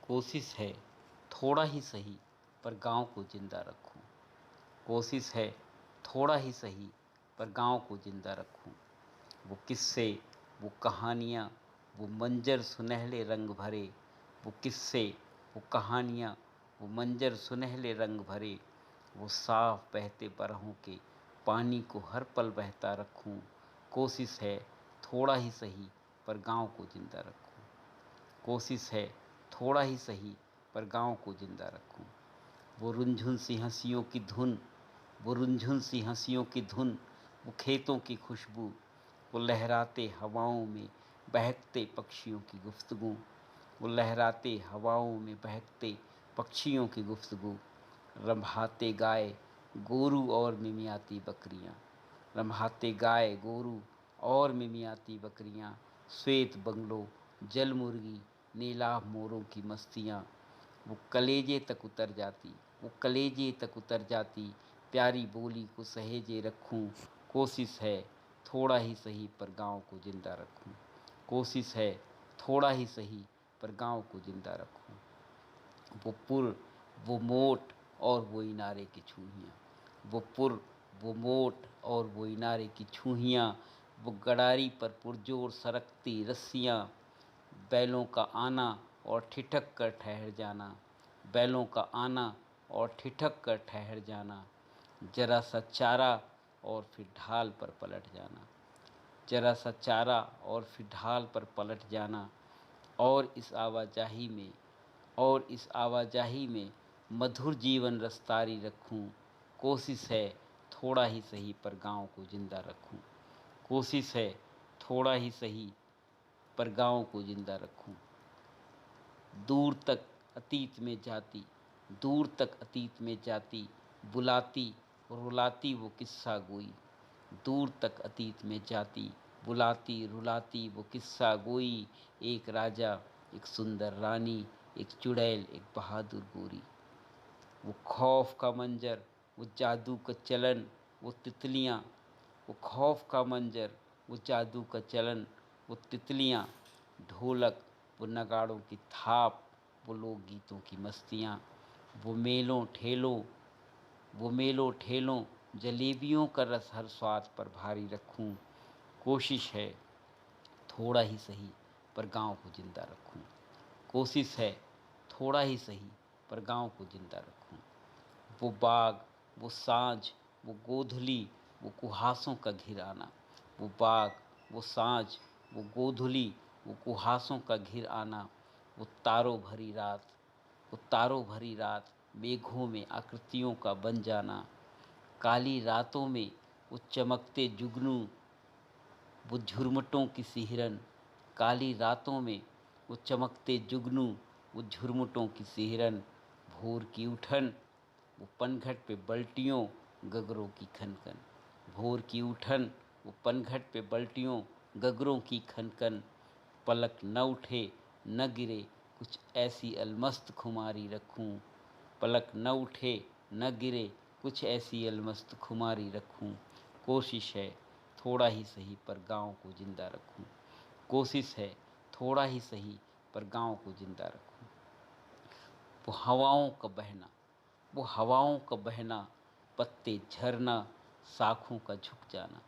कोशिश है थोड़ा ही सही पर गाँव को जिंदा रखूं। कोशिश है थोड़ा ही सही पर गाँव को जिंदा रखूं। वो किस्से, वो कहानियाँ, वो मंजर सुनहले रंग भरे। वो किस्से, वो कहानियाँ, वो मंजर सुनहले रंग भरे। वो साफ बहते बरहों के पानी को हर पल बहता रखूं। कोशिश है थोड़ा ही सही पर गाँव को जिंदा रखूं। कोशिश है थोड़ा ही सही पर गाँव को जिंदा रखूं। वो रुंझुन सी हंसियों की धुन, वो रुंझुन सी हंसियों की धुन, वो खेतों की खुशबू, वो लहराते हवाओं में बहकते पक्षियों की गुफ्तगू, वो लहराते हवाओं में बहकते पक्षियों की गुफ्तगू। रम्भाते गाय गोरू और मिमियाती बकरियाँ, रम्भाते गाय गोरू और मिमियाती बकरियाँ। श्वेत बंगलों, जल मुर्गी, नीलाभ मोरों की मस्तियाँ। वो कलेजे तक उतर जाती, वो कलेजे तक उतर जाती, प्यारी बोली को सहेजे रखूं। कोशिश है थोड़ा ही सही पर गाँव को जिंदा रखूं। कोशिश है थोड़ा ही सही पर गाँव को जिंदा रखूं। वो पुर, वो मोट और वो इनारे की छूहियाँ, वो पुर, वो मोट और वो इनारे की छूहियाँ। वो गडारी पर पुरजोर सरकती रस्सियाँ, बैलों का आना और ठिठक कर ठहर जाना, बैलों का आना और ठिठक कर ठहर जाना। जरा सा चारा और फिर ढाल पर पलट जाना, जरा सा चारा और फिर ढाल पर पलट जाना। और इस आवाजाही में, और इस आवाजाही में मधुर जीवन रफ्तारी रखूं। कोशिश है थोड़ा ही सही पर गाँव को जिंदा रखूं। कोशिश है थोड़ा ही सही पर गाँव को जिंदा रखूं। दूर तक अतीत में जाती, दूर तक अतीत में जाती, बुलाती रुलाती वो किस्सा गोई। दूर तक अतीत में जाती, बुलाती रुलाती वो किस्सा गोई। एक राजा, एक सुंदर रानी, एक चुड़ैल, एक बहादुर गोरी। वो खौफ का मंजर, वो जादू का चलन, वो तितलियाँ। वो खौफ का मंजर, वो जादू का चलन, वो तितलियाँ। ढोलक, वो नगाड़ों की थाप, वो लोकगीतों की मस्तियाँ। वो मेलों ठेलों, वो मेलों ठेलों, जलेबियों का रस हर स्वाद पर भारी रखूं। कोशिश है थोड़ा ही सही पर गाँव को जिंदा रखूं। कोशिश है थोड़ा ही सही पर गाँव को जिंदा रखूं। वो बाग, वो साँझ, वो गोधुली, वो कुहासों का घिर आना। वो बाग, वो साँझ, वो गोधुली, वो कुहासों का घिर आना। वो तारों भरी रात, वो तारों भरी रात, मेघों में आकृतियों का बन जाना। काली रातों में वो चमकते जुगनू, वो झुरमुटों की सिहरन। काली रातों में वो चमकते जुगनू, वो झुरमुटों की सिहरन। भोर की उठन, वो पनघट पे बल्टियों, गगरों की खनखन। भोर की उठन, वो पनघट पे बल्टियों, गगरों की खनखन। पलक न उठे न गिरे, कुछ ऐसी अलमस्त खुमारी रखूं। पलक न उठे न गिरे, कुछ ऐसी अलमस्त खुमारी रखूं। कोशिश है थोड़ा ही सही पर गाँव को जिंदा रखूं। कोशिश है थोड़ा ही सही पर गाँव को जिंदा रखूं। वो हवाओं का बहना, वो हवाओं का बहना, पत्ते झरना, शाखों का झुक जाना।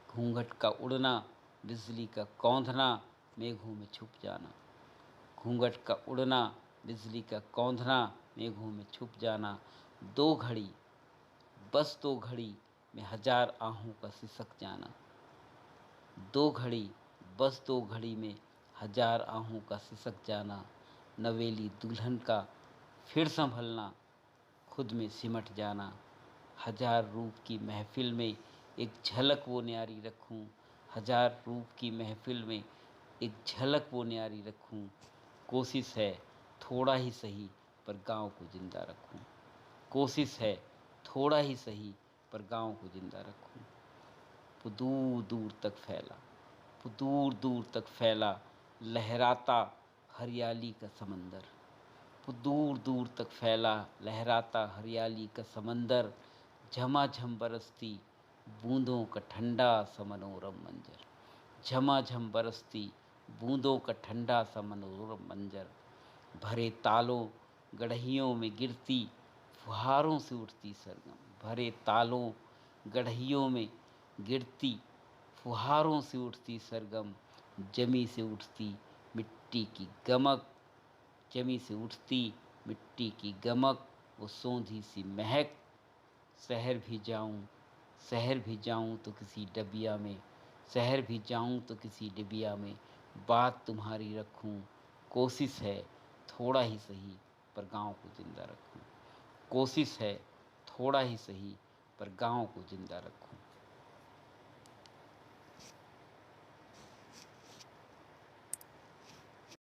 घूंघट का उड़ना, बिजली का कौंधना, मेघों में छुप जाना। घूंघट का उड़ना, बिजली का कौंधना, मेघों में छुप जाना। दो घड़ी, बस दो घड़ी में हजार आहों का सिसक जाना। दो घड़ी, बस दो घड़ी में हजार आहों का सिसक जाना। नवेली दुल्हन का फिर संभलना, खुद में सिमट जाना। हजार रूप की महफिल में एक झलक वो न्यारी रखूं। हजार रूप की महफिल में एक झलक वो न्यारी रखूं। कोशिश है थोड़ा ही सही पर गाँव को जिंदा रखूं। कोशिश है थोड़ा ही सही पर गाँव को जिंदा रखूं। वो दूर दूर तक फैला, वो दूर दूर तक फैला, लहराता हरियाली का समंदर। वो दूर दूर तक फैला, लहराता हरियाली का समंदर। झमाझम बरसती बूंदों का ठंडा सा मनोरम मंजर। झमाझम बरसती बूंदों का ठंडा सा मनोरम मंजर। भरे तालों गड़हियों में गिरती फुहारों से उठती सरगम, भरे तालों गड़हियों में गिरती फुहारों से उठती सरगम, जमी से उठती मिट्टी की गमक, जमी से उठती मिट्टी की गमक, वो सोंधी सी महक। शहर भी जाऊं, शहर भी जाऊं तो किसी डबिया में, शहर भी जाऊं तो किसी डिबिया में, बात तुम्हारी रखूं, कोशिश है थोड़ा ही सही पर गाँव को जिंदा रखूं, कोशिश है थोड़ा ही सही पर गाँव को जिंदा रखूं।